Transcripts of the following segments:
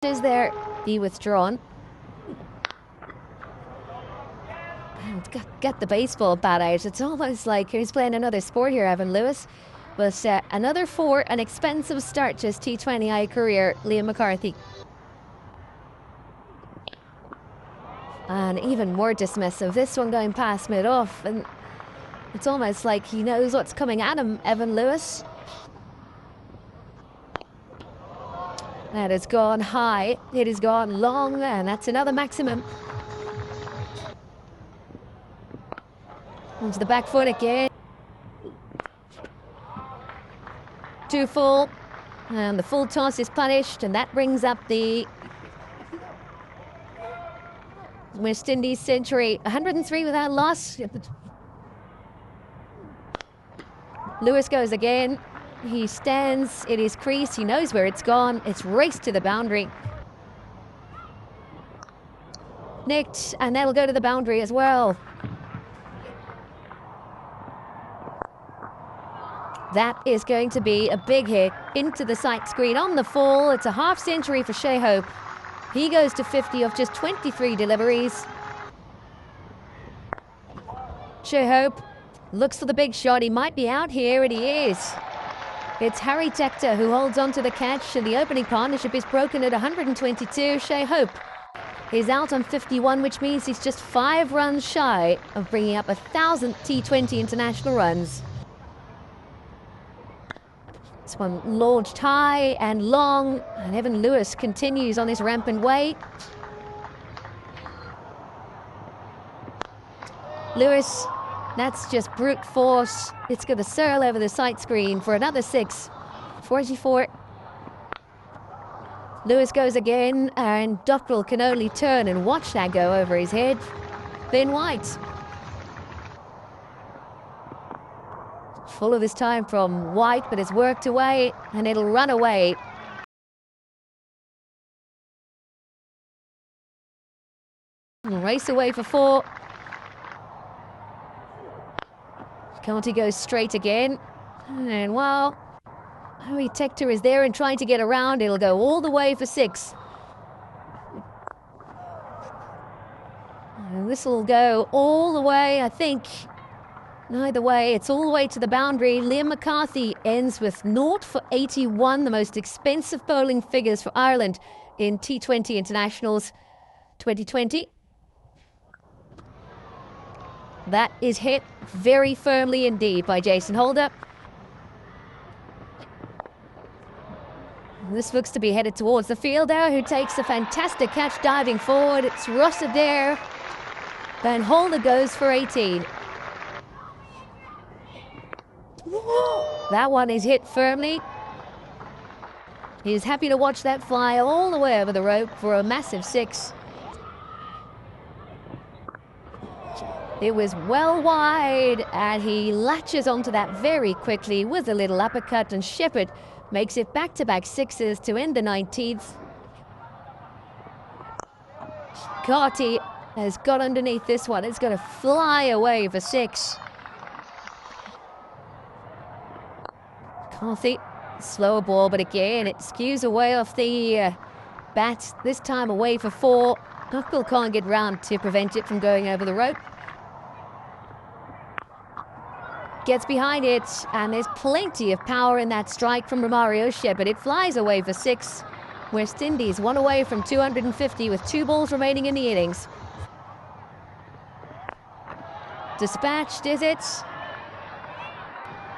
Is there be withdrawn? And get the baseball bat out. It's almost like he's playing another sport here, Evan Lewis. But another 4, an expensive start to his T20I career, Liam McCarthy. And even more dismissive, this one going past mid-off. And it's almost like he knows what's coming at him, Evan Lewis. That has gone high, it has gone long, and that's another maximum. Onto the back foot again. 2 full, and the full toss is punished, and that brings up the West Indies century. 103 without loss. Lewis goes again. He stands in his crease. He knows where it's gone. It's raced to the boundary. Nicked, and that'll go to the boundary as well. That is going to be a big hit into the sight screen on the full. It's a half century for Shai Hope. He goes to 50 of just 23 deliveries. Shai Hope looks for the big shot. He might be out here, and he is. It's Harry Tector who holds on to the catch, and the opening partnership is broken at 122. Shai Hope is out on 51, which means he's just 5 runs shy of bringing up 1,000 T20 international runs. This one launched high and long, and Evan Lewis continues on his rampant way. Lewis, that's just brute force. It's going to sail over the sight screen for another 6. 44. Lewis goes again, and Dockrell can only turn and watch that go over his head. Ben White. Full of this time from White, but it's worked away, and it'll run away. Race away for 4. Conti goes straight again. And while Harry Tector is there and trying to get around, it'll go all the way for 6. And this will go all the way, I think. Either way, it's all the way to the boundary. Liam McCarthy ends with 0 for 81, the most expensive bowling figures for Ireland in T20 internationals 2020. That is hit very firmly indeed by Jason Holder. This looks to be headed towards the fielder, who takes a fantastic catch diving forward. It's rusted there. Van Holder goes for 18. That one is hit firmly. He's happy to watch that fly all the way over the rope for a massive 6. It was well wide, and he latches onto that very quickly with a little uppercut, and Shepherd makes it back-to-back 6s to end the 19th. Carty has got underneath this one. It's going to fly away for 6. Carthy, slower ball, but again, it skews away off the bat, this time away for 4. Knuckle can't get round to prevent it from going over the rope. Gets behind it, and there's plenty of power in that strike from Romario Shepherd. It flies away for 6. West Indies 1 away from 250 with 2 balls remaining in the innings. Dispatched, is it?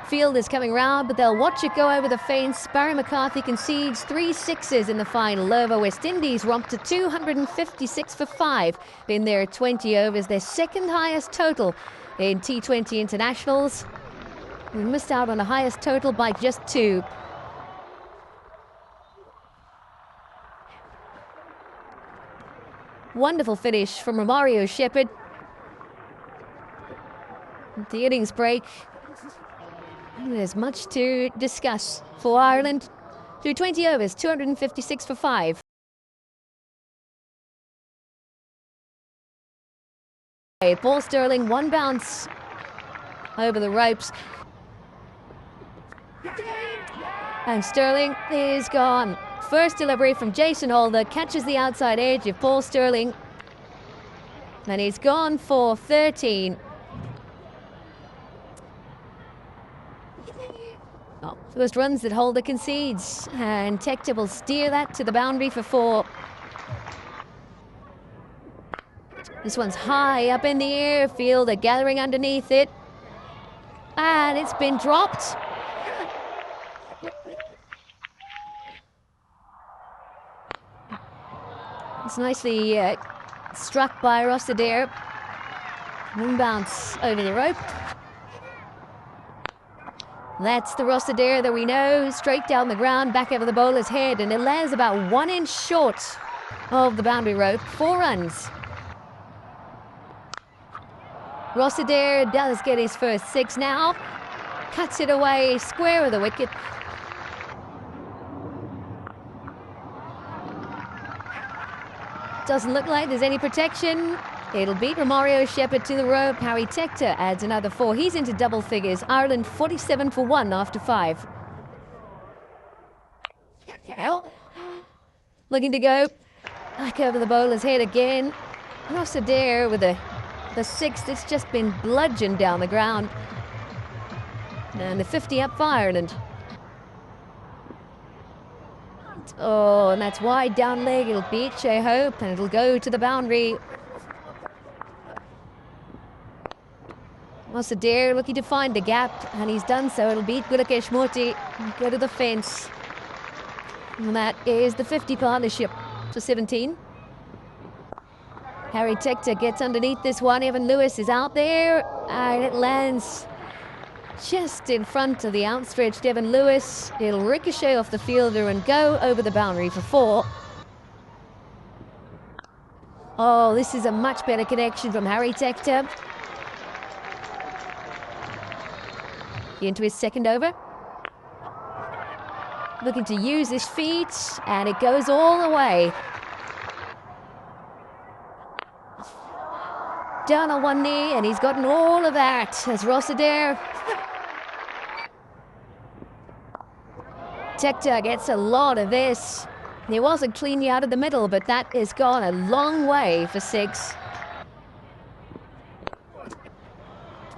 Field is coming round, but they'll watch it go over the fence. Barry McCarthy concedes 3 6s in the final over. West Indies romp to 256 for 5 in their 20 overs, their second highest total in T20 internationals. We missed out on the highest total by just 2. Wonderful finish from Romario Shepherd. The innings break. There's much to discuss for Ireland. Through 20 overs, 256 for 5. Paul Sterling, 1 bounce over the ropes. And Sterling is gone. First delivery from Jason Holder catches the outside edge of Paul Sterling. And he's gone for 13. Oh, first runs that Holder concedes. And Tector will steer that to the boundary for 4. This one's high up in the air. Fielder gathering underneath it. And it's been dropped. It's nicely struck by Rossiter. Moon bounce over the rope. That's the Rossiter that we know. Straight down the ground, back over the bowler's head. And it lands about 1 inch short of the boundary rope. 4 runs. Rossiter does get his first 6 now. Cuts it away square of the wicket. Doesn't look like there's any protection. It'll beat Romario Shepherd to the rope. Harry Tector adds another 4. He's into double figures. Ireland 47 for 1 after 5. Looking to go. Back over the bowler's head again. Rossiter with the 6th. It's just been bludgeoned down the ground. And the 50 up for Ireland. Oh, and that's wide down leg. It'll beat Shea Hope and it'll go to the boundary. Rossiter looking to find the gap, and he's done so. It'll beat Gulakesh Moti and go to the fence. And that is the 50 partnership to 17. Harry Tector gets underneath this one. Evan Lewis is out there, and it lands just in front of the outstretched Evan Lewis. It'll ricochet off the fielder and go over the boundary for 4. Oh, this is a much better connection from Harry Tector. Into his second over. Looking to use his feet, and it goes all the way. Down on one knee, and he's gotten all of that as Rossiter. Tector gets a lot of this. He wasn't cleanly out of the middle, but that has gone a long way for 6.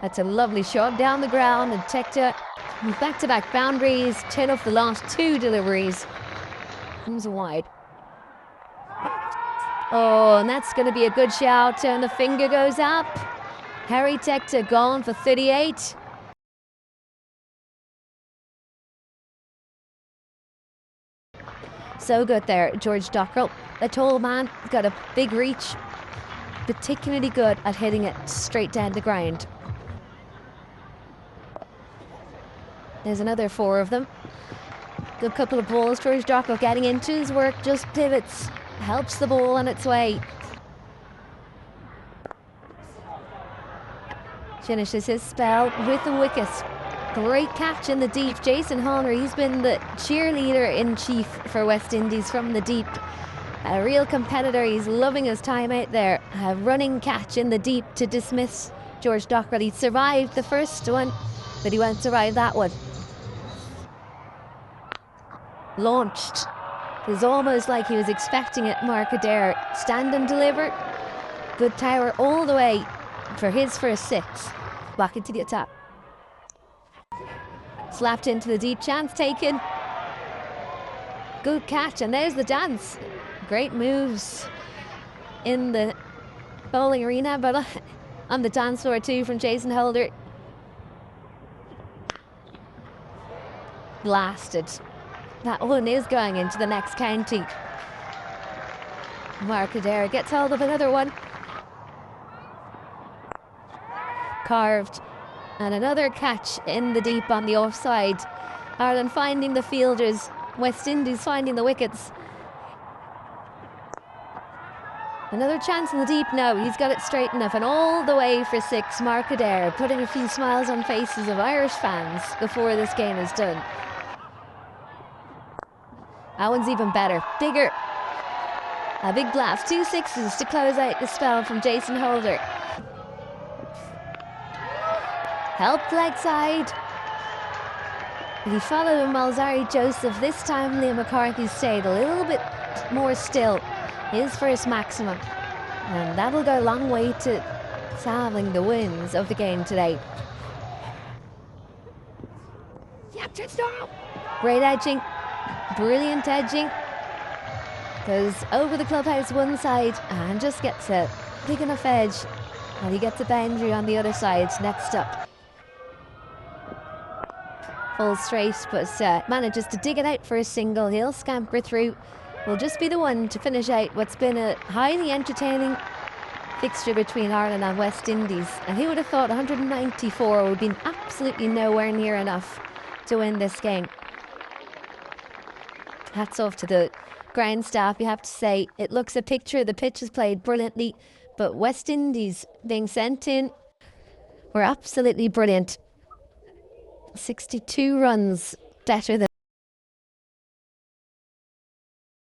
That's a lovely shot down the ground, and Tector with back-to-back boundaries, 10 off the last 2 deliveries. Comes wide. Oh, and that's going to be a good shout, and the finger goes up. Harry Tector gone for 38. So good there, George Dockrell. A tall man, got a big reach. Particularly good at hitting it straight down the ground. There's another 4 of them. Good couple of balls. George Dockrell getting into his work, just pivots. Helps the ball on its way. Finishes his spell with the wicket. Great catch in the deep. Jason Holder, he's been the cheerleader-in-chief for West Indies from the deep. A real competitor. He's loving his time out there. A running catch in the deep to dismiss George Dockrell. He survived the first one, but he won't survive that one. Launched. It was almost like he was expecting it. Mark Adair, stand and deliver. Good tower all the way for his first 6. Back into the attack. Slapped into the deep, chance taken. Good catch, and there's the dance. Great moves in the bowling arena, but on the dance floor too from Jason Holder. Blasted. That one is going into the next county. Mark Adair gets hold of another one. Carved. And another catch in the deep on the offside. Ireland finding the fielders. West Indies finding the wickets. Another chance in the deep now. He's got it straight enough, and all the way for 6. Mark Adair putting a few smiles on faces of Irish fans before this game is done. That one's even better. Bigger. A big blast. 2 6s to close out the spell from Jason Holder. Helped leg side. He followed Malzari Joseph. This time Liam McCarthy stayed a little bit more still. His first maximum. And that'll go a long way to salving the wins of the game today. Great edging. Brilliant edging. Goes over the clubhouse one side and just gets a big enough edge. And he gets a boundary on the other side next up. Full straight, but manages to dig it out for a single. He'll scamper through. Will just be the one to finish out what's been a highly entertaining fixture between Ireland and West Indies. And who would have thought 194 would have been absolutely nowhere near enough to win this game. Hats off to the ground staff, you have to say. It looks a picture. The pitch is played brilliantly, but West Indies being sent in were absolutely brilliant. 62 runs better than